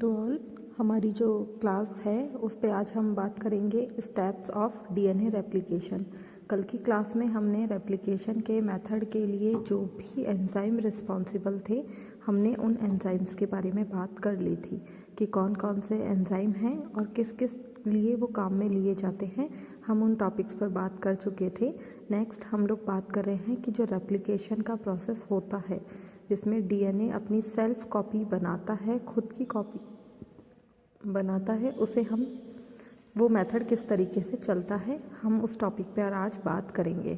To all. हमारी जो class है उस पे आज हम बात करेंगे स्टेप्स ऑफ डीएनए रेप्लिकेशन। कल की क्लास में हमने रेप्लिकेशन के मेथड के लिए जो भी एंजाइम रिस्पॉन्सिबल थे हमने उन एंजाइम्स के बारे में बात कर ली थी कि कौन कौन से एंजाइम हैं और किस किस लिए वो काम में लिए जाते हैं। हम उन टॉपिक्स पर बात कर चुके थे। नेक्स्ट हम लोग बात कर रहे हैं कि जो रेप्लिकेशन का प्रोसेस होता है जिसमें डीएनए अपनी सेल्फ कॉपी बनाता है, खुद की कॉपी बनाता है, उसे हम वो मेथड किस तरीके से चलता है हम उस टॉपिक पर आज बात करेंगे।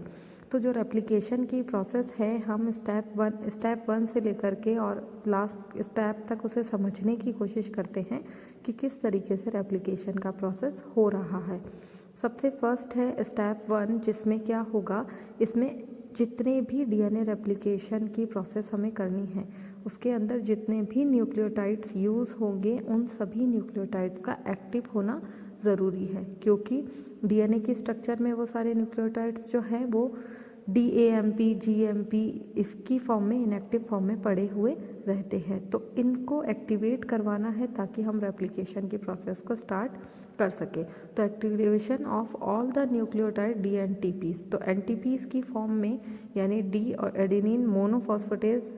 तो जो रेप्लिकेशन की प्रोसेस है हम स्टेप वन से लेकर के और लास्ट स्टेप तक उसे समझने की कोशिश करते हैं कि किस तरीके से रेप्लिकेशन का प्रोसेस हो रहा है। सबसे फर्स्ट है स्टेप वन, जिसमें क्या होगा, इसमें जितने भी डीएनए रेप्लिकेशन की प्रोसेस हमें करनी है उसके अंदर जितने भी न्यूक्लियोटाइड्स यूज़ होंगे उन सभी न्यूक्लियोटाइड्स का एक्टिव होना ज़रूरी है, क्योंकि डीएनए की स्ट्रक्चर में वो सारे न्यूक्लियोटाइड्स जो हैं वो डीएएमपी, जीएमपी इसकी फॉर्म में, इनएक्टिव फॉर्म में पड़े हुए रहते हैं। तो इनको एक्टिवेट करवाना है ताकि हम रेप्लिकेशन की प्रोसेस को स्टार्ट कर सके। तो activation of all the nucleotide D NTPs, तो एनटीपीज की फॉर्म में यानी डी एडेनिन मोनोफॉस्फेटेज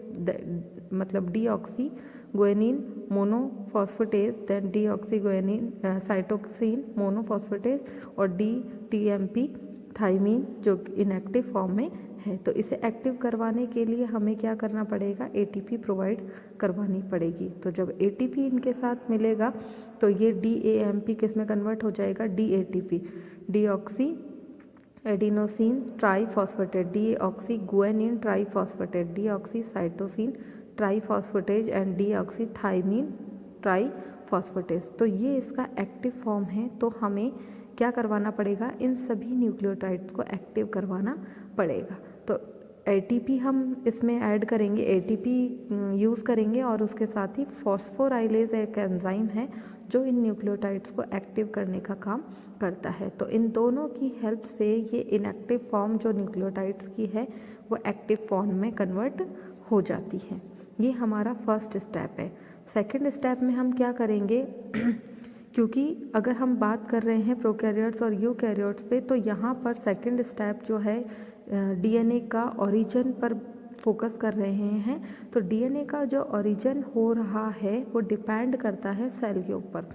मतलब डीऑक्सी गुएनिन मोनोफॉस्फेटेज, देन डीऑक्सी गुएनिन साइटोक्सिन मोनोफॉस्फेटेज और टीएमपी थाइमीन जो इनएक्टिव फॉर्म में है। तो इसे एक्टिव करवाने के लिए हमें क्या करना पड़ेगा, एटीपी प्रोवाइड करवानी पड़ेगी। तो जब एटीपी इनके साथ मिलेगा तो ये डीएएमपी किस में कन्वर्ट हो जाएगा, DATP, deoxy adenosine triphosphate, deoxy guanine triphosphate, deoxy cytosine triphosphate and deoxy thymine triphosphate. तो ये इसका एक्टिव फॉर्म है। तो हमें क्या करवाना पड़ेगा, इन सभी न्यूक्लियोटाइड्स को एक्टिव करवाना पड़ेगा। तो एटीपी हम इसमें ऐड करेंगे, एटीपी यूज़ करेंगे और उसके साथ ही फॉस्फोराइलेज एक एंजाइम है जो इन न्यूक्लियोटाइड्स को एक्टिव करने का काम करता है। तो इन दोनों की हेल्प से ये इनएक्टिव फॉर्म जो न्यूक्लियोटाइड्स की है वो एक्टिव फॉर्म में कन्वर्ट हो जाती है। ये हमारा फर्स्ट स्टेप है। सेकेंड स्टेप में हम क्या करेंगे क्योंकि अगर हम बात कर रहे हैं प्रोकैरियोट्स और यूकैरियोट्स पे, तो यहाँ पर सेकंड स्टेप जो है डीएनए का ओरिजिन पर फोकस कर रहे हैं। तो डीएनए का जो ओरिजिन हो रहा है वो डिपेंड करता है सेल के ऊपर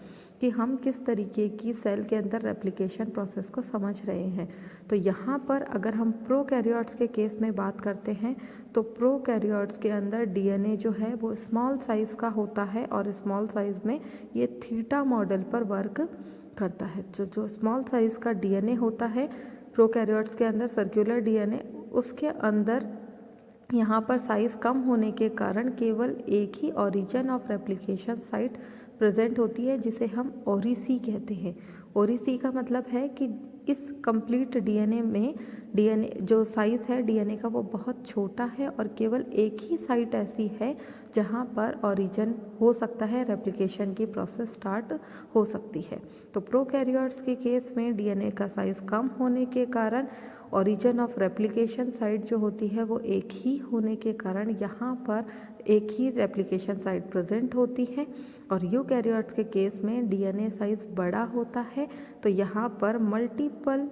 कि हम किस तरीके की सेल के अंदर रेप्लिकेशन प्रोसेस को समझ रहे हैं। तो यहाँ पर अगर हम प्रोकैरियोट्स के केस में बात करते हैं तो प्रोकैरियोट्स के अंदर डीएनए जो है वो स्मॉल साइज़ का होता है और स्मॉल साइज़ में ये थीटा मॉडल पर वर्क करता है। जो स्मॉल साइज़ का डीएनए होता है प्रोकैरियोट्स के अंदर, सर्कुलर डीएनए, उसके अंदर यहाँ पर साइज़ कम होने के कारण केवल एक ही origin of replication site present होती है जिसे हम ओरिसी कहते हैं। ओरिसी का मतलब है कि इस कंप्लीट डीएनए में डीएनए जो साइज़ है डीएनए का वो बहुत छोटा है और केवल एक ही साइट ऐसी है जहाँ पर ओरिजिन हो सकता है, रेप्लिकेशन की प्रोसेस स्टार्ट हो सकती है। तो प्रोकैरियोट्स के केस में डीएनए का साइज़ कम होने के कारण ओरिजिन ऑफ रेप्लिकेशन साइट जो होती है वो एक ही होने के कारण यहाँ पर एक ही रेप्लिकेशन साइट प्रेजेंट होती है। और यूकैरियोट्स के केस में डीएनए साइज बड़ा होता है तो यहाँ पर मल्टीपल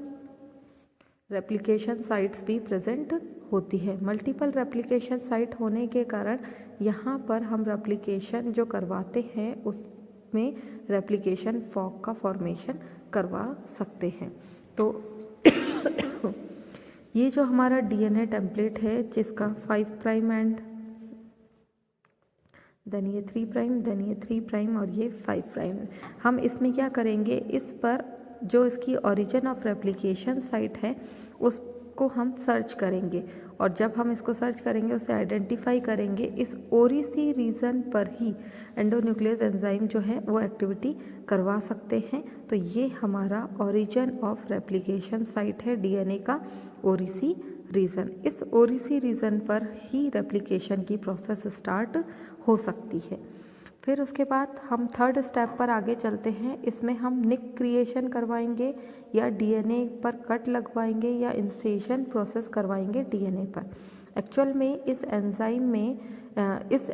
रेप्लिकेशन साइट्स भी प्रेजेंट होती है। मल्टीपल रेप्लिकेशन साइट होने के कारण यहाँ पर हम रेप्लिकेशन जो करवाते हैं उसमें रेप्लिकेशन फॉर्क का फॉर्मेशन करवा सकते हैं। तो ये जो हमारा डीएनए टेम्पलेट है जिसका 5 प्राइम एंड देन ये 3 प्राइम, देन ये 3 प्राइम और ये 5 प्राइम, हम इसमें क्या करेंगे, इस पर जो इसकी ओरिजिन ऑफ रेप्लिकेशन साइट है उसको हम सर्च करेंगे और जब हम इसको सर्च करेंगे उसे आइडेंटिफाई करेंगे, इस ओरिसी रीजन पर ही एंडोन्यूक्लियस एंजाइम जो है वो एक्टिविटी करवा सकते हैं। तो ये हमारा ओरिजिन ऑफ रेप्लिकेशन साइट है डीएनए का ओरिसी रीजन। इस ओरिसी रीजन पर ही रेप्लिकेशन की प्रोसेस स्टार्ट हो सकती है। फिर उसके बाद हम थर्ड स्टेप पर आगे चलते हैं। इसमें हम निक क्रिएशन करवाएंगे या डीएनए पर कट लगवाएंगे या इंसेशन प्रोसेस करवाएंगे डीएनए पर। एक्चुअल में इस एंजाइम में इस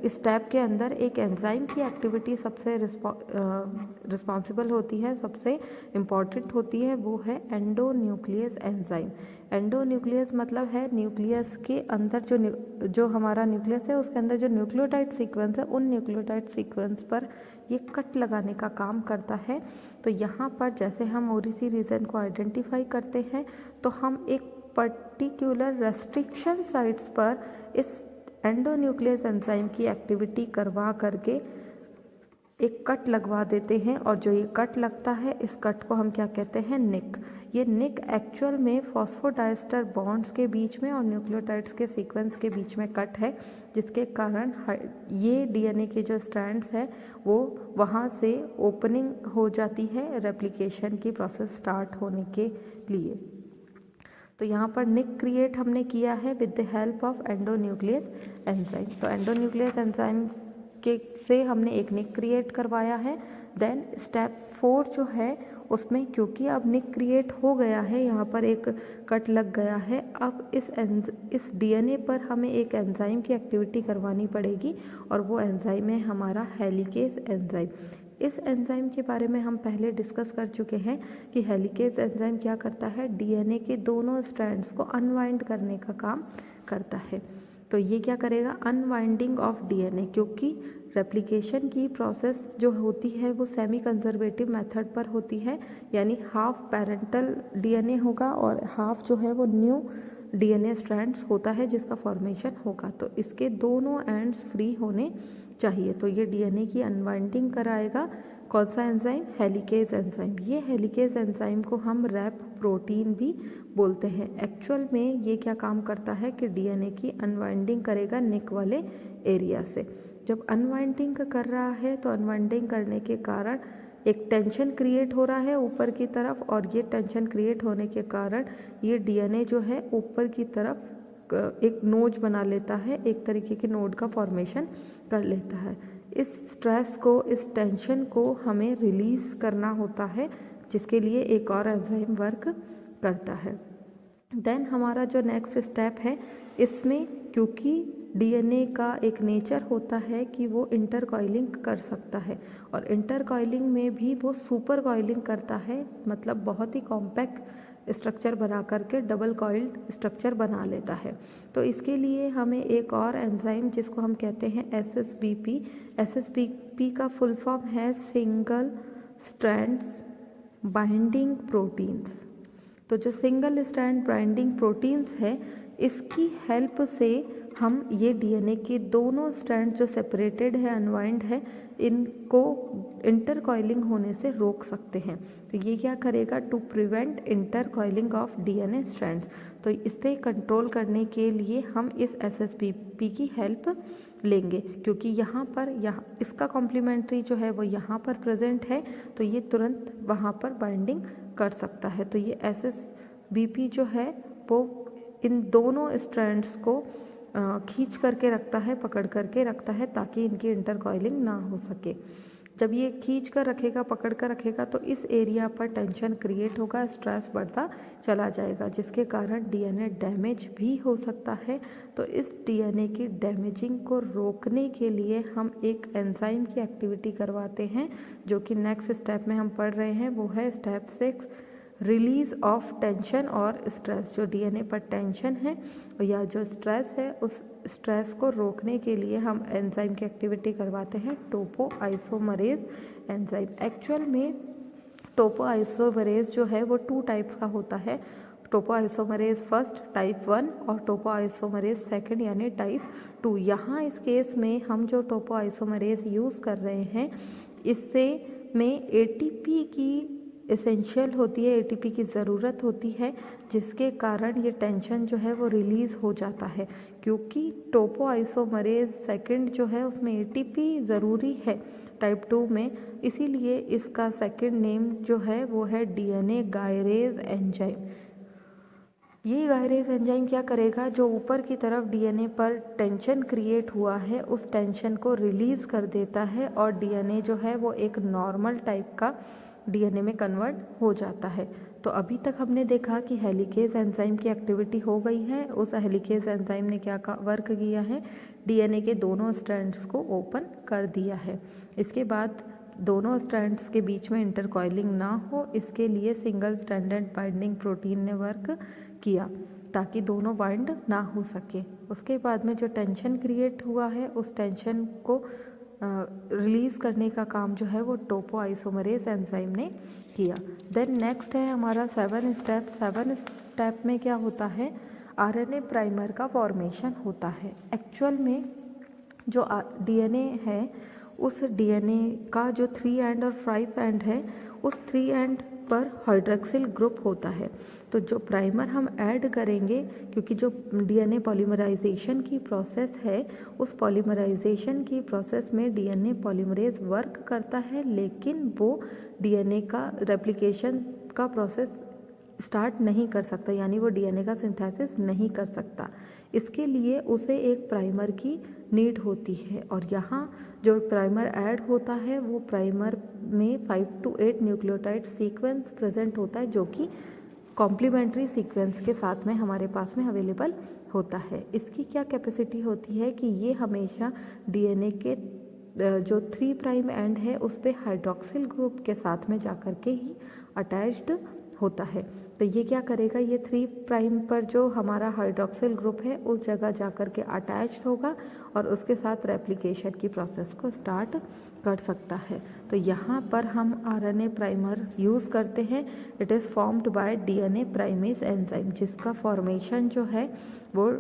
स्टेप के अंदर एक एंजाइम की एक्टिविटी सबसे रिस्पॉन्सिबल होती है, सबसे इम्पॉर्टेंट होती है, वो है एंडोन्यूक्लियस एंजाइम। एंडोन्यूक्लियस मतलब है न्यूक्लियस के अंदर जो हमारा न्यूक्लियस है उसके अंदर जो न्यूक्लियोटाइड सीक्वेंस है, उन न्यूक्लियोटाइड सीक्वेंस पर ये कट लगाने का काम करता है। तो यहाँ पर जैसे हम ओरिसी रीजन को आइडेंटिफाई करते हैं तो हम एक पर्टिकुलर रेस्ट्रिक्शन साइट्स पर इस एंडोन्यूक्लियस एंजाइम की एक्टिविटी करवा करके एक कट लगवा देते हैं, और जो ये कट लगता है इस कट को हम क्या कहते हैं, निक। ये निक एक्चुअल में फॉस्फोडाइस्टर बॉन्ड्स के बीच में और न्यूक्लियोटाइड्स के सीक्वेंस के बीच में कट है, जिसके कारण ये डीएनए के जो स्ट्रैंड्स है वो वहाँ से ओपनिंग हो जाती है रेप्लिकेशन की प्रोसेस स्टार्ट होने के लिए। तो यहाँ पर निक क्रिएट हमने किया है with the help of endonuclease enzyme. तो एंडोन्यूक्लियस एंजाइम के से हमने एक निक क्रिएट करवाया है। देन स्टेप 4 जो है उसमें क्योंकि अब निक क्रिएट हो गया है, यहाँ पर एक कट लग गया है, अब इस डीएनए पर हमें एक एंजाइम की एक्टिविटी करवानी पड़ेगी, और वो एंजाइम है हमारा हेलिकेज एंजाइम। इस एंजाइम के बारे में हम पहले डिस्कस कर चुके हैं कि हेलिकेज एंजाइम क्या करता है, डीएनए के दोनों स्ट्रैंड्स को अनवाइंड करने का काम करता है। तो ये क्या करेगा, अनवाइंडिंग ऑफ डीएनए, क्योंकि रेप्लिकेशन की प्रोसेस जो होती है वो सेमी कंजर्वेटिव मेथड पर होती है, यानी हाफ पेरेंटल डीएनए होगा और हाफ जो है वो न्यू डीएनए स्ट्रैंड्स होता है जिसका फॉर्मेशन होगा। तो इसके दोनों एंड्स फ्री होने चाहिए। तो ये डीएनए की अनवाइंडिंग कराएगा कौन सा एंजाइम, हेलिकेज एंजाइम। ये हेलिकेज एंजाइम को हम रैप प्रोटीन भी बोलते हैं। एक्चुअल में ये क्या काम करता है कि डीएनए की अनवाइंडिंग करेगा निक वाले एरिया से। जब अनवाइंडिंग कर रहा है तो अनवाइंडिंग करने के कारण एक टेंशन क्रिएट हो रहा है ऊपर की तरफ, और ये टेंशन क्रिएट होने के कारण ये डीएनए जो है ऊपर की तरफ एक नोज बना लेता है, एक तरीके के नोड का फॉर्मेशन कर लेता है। इस स्ट्रेस को, इस टेंशन को हमें रिलीज़ करना होता है, जिसके लिए एक और एंजाइम वर्क करता है। देन हमारा जो नेक्स्ट स्टेप है, इसमें क्योंकि डीएनए का एक नेचर होता है कि वो इंटरकॉइलिंग कर सकता है, और इंटरकॉइलिंग में भी वो सुपर कॉइलिंग करता है, मतलब बहुत ही कॉम्पैक्ट स्ट्रक्चर बना करके डबल कॉइल्ड स्ट्रक्चर बना लेता है। तो इसके लिए हमें एक और एंजाइम जिसको हम कहते हैं एसएसबीपी, एसएसबीपी का फुल फॉर्म है सिंगल स्ट्रैंड्स बाइंडिंग प्रोटीन्स। तो जो सिंगल स्ट्रैंड बाइंडिंग प्रोटीन्स है, इसकी हेल्प से हम ये डीएनए के दोनों स्ट्रैंड जो सेपरेटेड है, अनवाइंड है, इनको इंटरकॉइलिंग होने से रोक सकते हैं। तो ये क्या करेगा, to prevent intercoiling of DNA strands. तो इससे कंट्रोल करने के लिए हम इस एसएसबीपी की हेल्प लेंगे, क्योंकि यहाँ इसका कॉम्प्लीमेंट्री जो है वो यहाँ पर प्रेजेंट है, तो ये तुरंत वहाँ पर बाइंडिंग कर सकता है। तो ये एसएसबीपी जो है वो इन दोनों स्ट्रैंड्स को खींच करके रखता है, पकड़ करके रखता है, ताकि इनकी इंटरकॉइलिंग ना हो सके। जब ये खींच कर रखेगा, पकड़ कर रखेगा, तो इस एरिया पर टेंशन क्रिएट होगा, स्ट्रेस बढ़ता चला जाएगा, जिसके कारण डीएनए डैमेज भी हो सकता है। तो इस डीएनए की डैमेजिंग को रोकने के लिए हम एक एंजाइम की एक्टिविटी करवाते हैं, जो कि नेक्स्ट स्टेप में हम पढ़ रहे हैं, वो है स्टेप 6, रिलीज ऑफ टेंशन और स्ट्रेस। जो डीएनए पर टेंशन है या जो स्ट्रेस है, उस स्ट्रेस को रोकने के लिए हम एंजाइम की एक्टिविटी करवाते हैं टोपोआइसोमरेज एंजाइम। एक्चुअल में टोपोआइसोमरेज जो है वो 2 टाइप्स का होता है, टोपोआइसोमरेज फर्स्ट टाइप 1 और टोपोआइसोमरेज सेकंड यानी टाइप 2। यहाँ इस केस में हम जो टोपोआइसोमरेज यूज़ कर रहे हैं, इससे में एटीपी की एसेंशियल होती है, एटीपी की ज़रूरत होती है, जिसके कारण ये टेंशन जो है वो रिलीज़ हो जाता है। क्योंकि टोपोआइसोमरेज सेकंड जो है उसमें एटीपी ज़रूरी है टाइप 2 में, इसीलिए इसका सेकंड नेम जो है वो है डीएनए गायरेज एंजाइम। ये गायरेज एंजाइम क्या करेगा, जो ऊपर की तरफ डीएनए पर टेंशन क्रिएट हुआ है उस टेंशन को रिलीज़ कर देता है, और डीएनए जो है वो एक नॉर्मल टाइप का डीएनए में कन्वर्ट हो जाता है। तो अभी तक हमने देखा कि हेलिकेज एंजाइम की एक्टिविटी हो गई है। उस हेलिकेज एंजाइम ने क्या वर्क किया है, डीएनए के दोनों स्ट्रैंड्स को ओपन कर दिया है। इसके बाद दोनों स्ट्रैंड्स के बीच में इंटरकॉइलिंग ना हो, इसके लिए सिंगल स्ट्रैंडेड बाइंडिंग प्रोटीन ने वर्क किया ताकि दोनों बाइंड ना हो सके। उसके बाद में जो टेंशन क्रिएट हुआ है, उस टेंशन को रिलीज़ करने का काम जो है वो टोपोआइसोमरेज एंजाइम ने किया। देन नेक्स्ट है हमारा 7 स्टेप। 7 स्टेप में क्या होता है, आरएनए प्राइमर का फॉर्मेशन होता है। एक्चुअल में जो डीएनए है, उस डीएनए का जो 3 एंड और 5 एंड है, उस 3 एंड पर हाइड्रोक्सिल ग्रुप होता है। तो जो प्राइमर हम ऐड करेंगे, क्योंकि जो डीएनए पॉलीमराइजेशन की प्रोसेस है, उस पॉलीमराइजेशन की प्रोसेस में डीएनए पॉलीमरेज वर्क करता है, लेकिन वो डीएनए का रेप्लिकेशन का प्रोसेस स्टार्ट नहीं कर सकता, यानी वो डीएनए का सिंथेसिस नहीं कर सकता। इसके लिए उसे एक प्राइमर की नीड होती है, और यहाँ जो प्राइमर ऐड होता है वो प्राइमर में 5 to 8 न्यूक्लियोटाइड सीक्वेंस प्रेजेंट होता है, जो कि कॉम्प्लीमेंट्री सीक्वेंस के साथ में हमारे पास में अवेलेबल होता है। इसकी क्या कैपेसिटी होती है कि ये हमेशा डीएनए के जो 3 प्राइम एंड है उस पे हाइड्रोक्सिल ग्रुप के साथ में जाकर के ही अटैच्ड होता है। तो ये क्या करेगा, ये 3 प्राइम पर जो हमारा हाइड्रोक्सिल ग्रुप है उस जगह जाकर के अटैच्ड होगा और उसके साथ रेप्लिकेशन की प्रोसेस को स्टार्ट कर सकता है। तो यहाँ पर हम आरएनए प्राइमर यूज़ करते हैं। It is formed by DNA primase enzyme, जिसका फॉर्मेशन जो है वो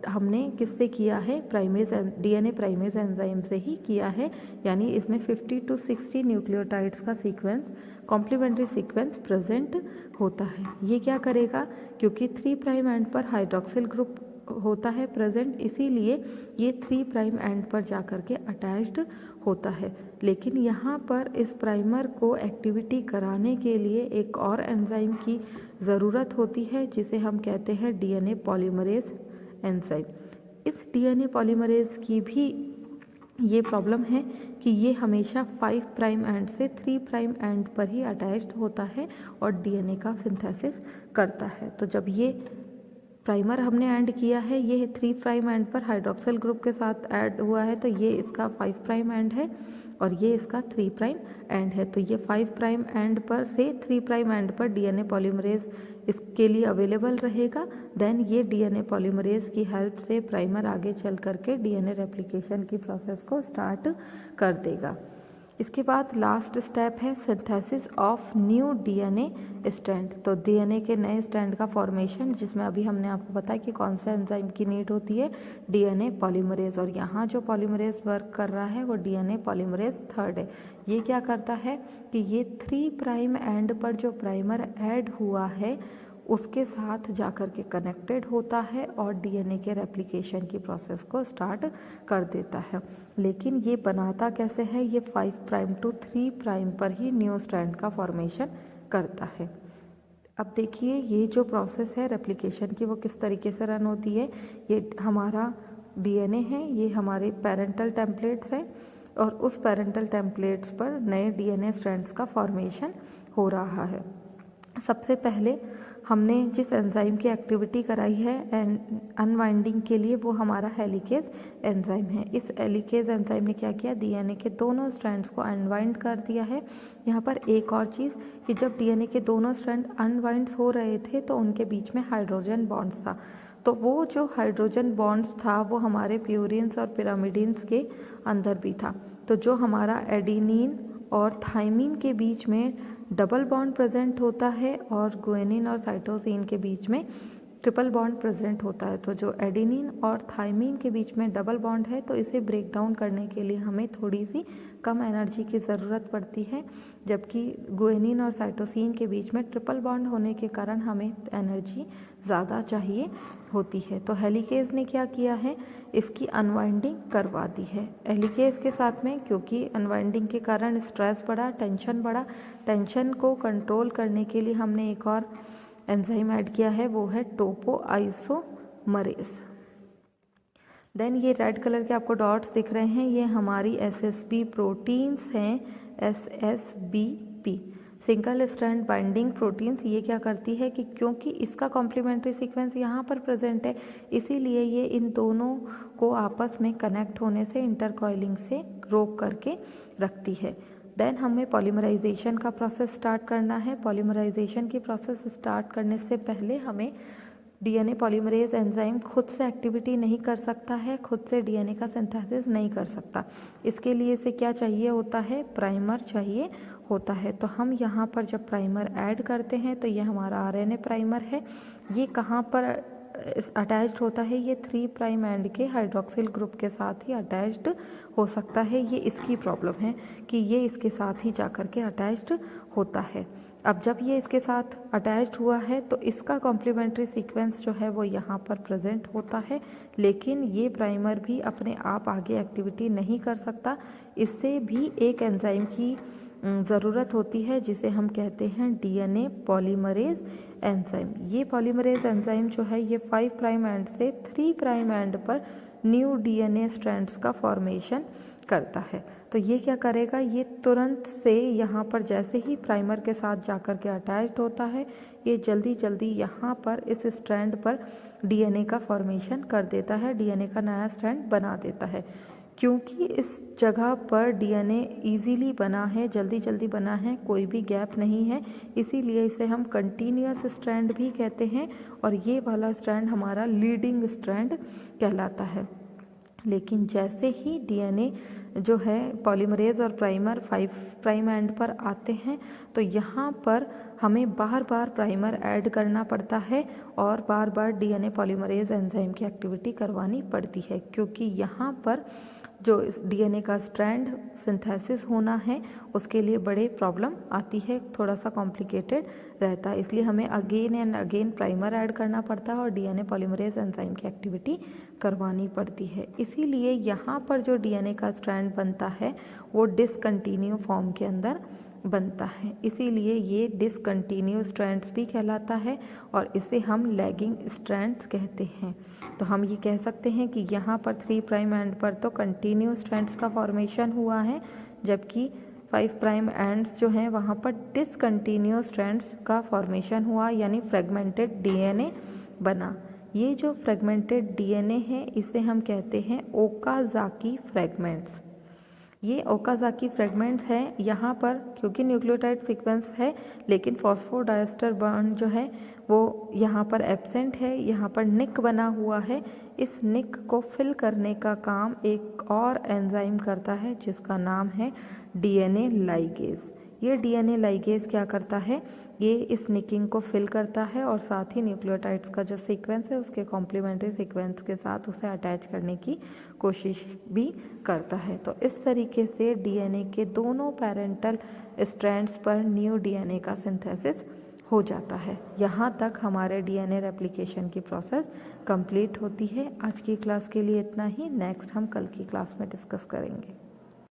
हमने किससे किया है, डीएनए प्राइमेज एंजाइम से ही किया है। यानी इसमें 50 to 60 न्यूक्लियोटाइड्स का सीक्वेंस, कॉम्प्लीमेंट्री सीक्वेंस प्रेजेंट होता है। ये क्या करेगा, क्योंकि 3 प्राइम एंड पर हाइड्रोक्सिल ग्रुप होता है प्रेजेंट, इसीलिए ये 3 प्राइम एंड पर जाकर के अटैच्ड होता है। लेकिन यहाँ पर इस प्राइमर को एक्टिविटी कराने के लिए एक और एंजाइम की ज़रूरत होती है, जिसे हम कहते हैं डीएनए पॉलीमरेज एंजाइम। इस डीएनए पॉलीमरेज की भी ये प्रॉब्लम है कि ये हमेशा 5 प्राइम एंड से 3 प्राइम एंड पर ही अटैच्ड होता है और डीएनए का सिंथेसिस करता है। तो जब ये प्राइमर हमने ऐड किया है, ये 3 प्राइम एंड पर हाइड्रोक्सिल ग्रुप के साथ ऐड हुआ है, तो ये इसका 5 प्राइम एंड है और ये इसका 3 प्राइम एंड है। तो ये 5 प्राइम एंड पर से 3 प्राइम एंड पर डीएनए पॉलीमरेज इसके लिए अवेलेबल रहेगा। देन ये डीएनए पॉलीमरेज की हेल्प से प्राइमर आगे चल करके डीएनए रेप्लिकेशन की प्रोसेस को स्टार्ट कर देगा। इसके बाद लास्ट स्टेप है synthesis of new DNA strand. तो डीएनए के नए स्ट्रैंड का फॉर्मेशन, जिसमें अभी हमने आपको बताया कि कौन सा एंजाइम की नीड होती है, डीएनए पॉलीमरेज। और यहाँ जो पॉलीमरेज वर्क कर रहा है वो डीएनए पॉलीमरेज 3 है। ये क्या करता है कि ये 3 प्राइम एंड पर जो प्राइमर ऐड हुआ है उसके साथ जाकर के कनेक्टेड होता है और डीएनए के रेप्लिकेशन की प्रोसेस को स्टार्ट कर देता है। लेकिन ये बनाता कैसे है, ये 5 प्राइम टू 3 प्राइम पर ही न्यू स्ट्रैंड का फॉर्मेशन करता है। अब देखिए ये जो प्रोसेस है रेप्लिकेशन की वो किस तरीके से रन होती है। ये हमारा डीएनए है, ये हमारे पेरेंटल टेम्पलेट्स हैं और उस पेरेंटल टेम्पलेट्स पर नए डीएनए स्ट्रैंड्स का फॉर्मेशन हो रहा है। सबसे पहले हमने जिस एंजाइम की एक्टिविटी कराई है अनवाइंडिंग के लिए, वो हमारा हेलिकेज एंजाइम है। इस हेलिकेज एंजाइम ने क्या किया, डीएनए के दोनों स्ट्रैंड्स को अनवाइंड कर दिया है। यहाँ पर एक और चीज़ कि जब डीएनए के दोनों स्ट्रैंड अनवाइंड हो रहे थे तो उनके बीच में हाइड्रोजन बॉन्ड्स था। तो वो जो हाइड्रोजन बॉन्ड्स था वो हमारे प्यूरिन्स और पिरामिडिन्स के अंदर भी था। तो जो हमारा एडेनिन और थाइमिन के बीच में डबल बॉन्ड प्रेजेंट होता है और गुआनिन और साइटोसिन के बीच में ट्रिपल बॉन्ड प्रेजेंट होता है। तो जो एडेनिन और थाइमिन के बीच में डबल बॉन्ड है, तो इसे ब्रेक डाउन करने के लिए हमें थोड़ी सी कम एनर्जी की ज़रूरत पड़ती है, जबकि गुआनिन और साइटोसिन के बीच में ट्रिपल बॉन्ड होने के कारण हमें एनर्जी ज़्यादा चाहिए होती है। तो हेलिकेज ने क्या किया है, इसकी अनवाइंडिंग करवा दी है। हेलिकेज के साथ में क्योंकि अनवाइंडिंग के कारण स्ट्रेस बढ़ा, टेंशन बढ़ा, टेंशन को कंट्रोल करने के लिए हमने एक और एंजाइम ऐड किया है, वो है टोपोआइसोमरेज। देन ये रेड कलर के आपको डॉट्स दिख रहे हैं, ये हमारी एसएसबी प्रोटीन्स हैं, एसएसबीपी, सिंगल स्ट्रैंड बाइंडिंग प्रोटीन्स ये क्या करती है कि क्योंकि इसका कॉम्प्लीमेंट्री सीक्वेंस यहाँ पर प्रेजेंट है, इसीलिए ये इन दोनों को आपस में कनेक्ट होने से, इंटरकॉइलिंग से रोक करके रखती है। देन हमें पॉलीमराइजेशन का प्रोसेस स्टार्ट करना है। पॉलीमराइजेशन की प्रोसेस स्टार्ट करने से पहले हमें डीएनए पॉलीमरेज एंजाइम खुद से एक्टिविटी नहीं कर सकता है, खुद से डीएनए का सिंथेसिस नहीं कर सकता। इसके लिए इसे क्या चाहिए होता है, प्राइमर चाहिए होता है। तो हम यहाँ पर जब प्राइमर ऐड करते हैं तो ये हमारा आरएनए प्राइमर है। ये कहाँ पर अटैच्ड होता है, ये 3 प्राइम एंड के हाइड्रोक्सिल ग्रुप के साथ ही अटैच्ड हो सकता है। ये इसकी प्रॉब्लम है कि ये इसके साथ ही जाकर के अटैच्ड होता है। अब जब ये इसके साथ अटैच्ड हुआ है तो इसका कॉम्प्लीमेंट्री सीक्वेंस जो है वो यहाँ पर प्रेजेंट होता है, लेकिन ये प्राइमर भी अपने आप आगे एक्टिविटी नहीं कर सकता। इससे भी एक एंजाइम की ज़रूरत होती है जिसे हम कहते हैं डीएनए पॉलीमरेज एंजाइम। ये पॉलीमरेज एंजाइम जो है ये 5 प्राइम एंड से 3 प्राइम एंड पर न्यू डीएनए स्ट्रैंड्स का फॉर्मेशन करता है। तो ये क्या करेगा, ये तुरंत से यहाँ पर जैसे ही प्राइमर के साथ जाकर के अटैच्ड होता है, ये जल्दी जल्दी यहाँ पर इस स्ट्रैंड पर डीएनए का फॉर्मेशन कर देता है, डीएनए का नया स्ट्रैंड बना देता है। क्योंकि इस जगह पर डीएनए इजीली बना है, जल्दी जल्दी बना है, कोई भी गैप नहीं है, इसीलिए इसे हम कंटिन्यूअस स्ट्रैंड भी कहते हैं और ये वाला स्ट्रैंड हमारा लीडिंग स्ट्रैंड कहलाता है। लेकिन जैसे ही डीएनए जो है पॉलीमरेज और प्राइमर 5 प्राइम एंड पर आते हैं तो यहाँ पर हमें बार बार प्राइमर ऐड करना पड़ता है और बार बार डीएनए पॉलीमरेज एंजाइम की एक्टिविटी करवानी पड़ती है, क्योंकि यहाँ पर जो इस डीएनए का स्ट्रैंड सिंथेसिस होना है उसके लिए बड़े प्रॉब्लम आती है, थोड़ा सा कॉम्प्लिकेटेड रहता है। इसलिए हमें again and again primer add करना पड़ता है और डीएनए पॉलीमरेज एंजाइम की एक्टिविटी करवानी पड़ती है। इसीलिए यहाँ पर जो डीएनए का स्ट्रैंड बनता है वो डिसकंटिन्यू फॉर्म के अंदर बनता है, इसीलिए ये डिसकंटिन्यू स्ट्रैंड्स भी कहलाता है और इसे हम लैगिंग स्ट्रैंड्स कहते हैं। तो हम ये कह सकते हैं कि यहाँ पर 3 प्राइम एंड पर तो कंटिन्यू स्ट्रैंड्स का फॉर्मेशन हुआ है, जबकि 5 प्राइम एंड्स जो हैं वहाँ पर डिसकंटिन्यू स्ट्रैंड्स का फॉर्मेशन हुआ, यानी फ्रेगमेंटेड डीएनए बना। ये जो फ्रेगमेंटेड डीएनए है इसे हम कहते हैं ओकाज़ाकी फ्रेगमेंट्स। ये ओकाज़ाकी फ्रेगमेंट्स हैं यहाँ पर, क्योंकि न्यूक्लियोटाइड सीक्वेंस है लेकिन फॉस्फोडाइस्टर बॉन्ड जो है वो यहाँ पर एब्सेंट है, यहाँ पर निक बना हुआ है। इस निक को फिल करने का काम एक और एंजाइम करता है जिसका नाम है डीएनए लाइगेज। ये डीएनए लाइगेज क्या करता है, ये इस निकिंग को फिल करता है और साथ ही न्यूक्लियोटाइड्स का जो सीक्वेंस है उसके कॉम्प्लीमेंट्री सीक्वेंस के साथ उसे अटैच करने की कोशिश भी करता है। तो इस तरीके से डीएनए के दोनों पेरेंटल स्ट्रैंड्स पर न्यू डीएनए का सिंथेसिस हो जाता है। यहाँ तक हमारे डीएनए रेप्लिकेशन की प्रोसेस कंप्लीट होती है। आज की क्लास के लिए इतना ही, नेक्स्ट हम कल की क्लास में डिस्कस करेंगे।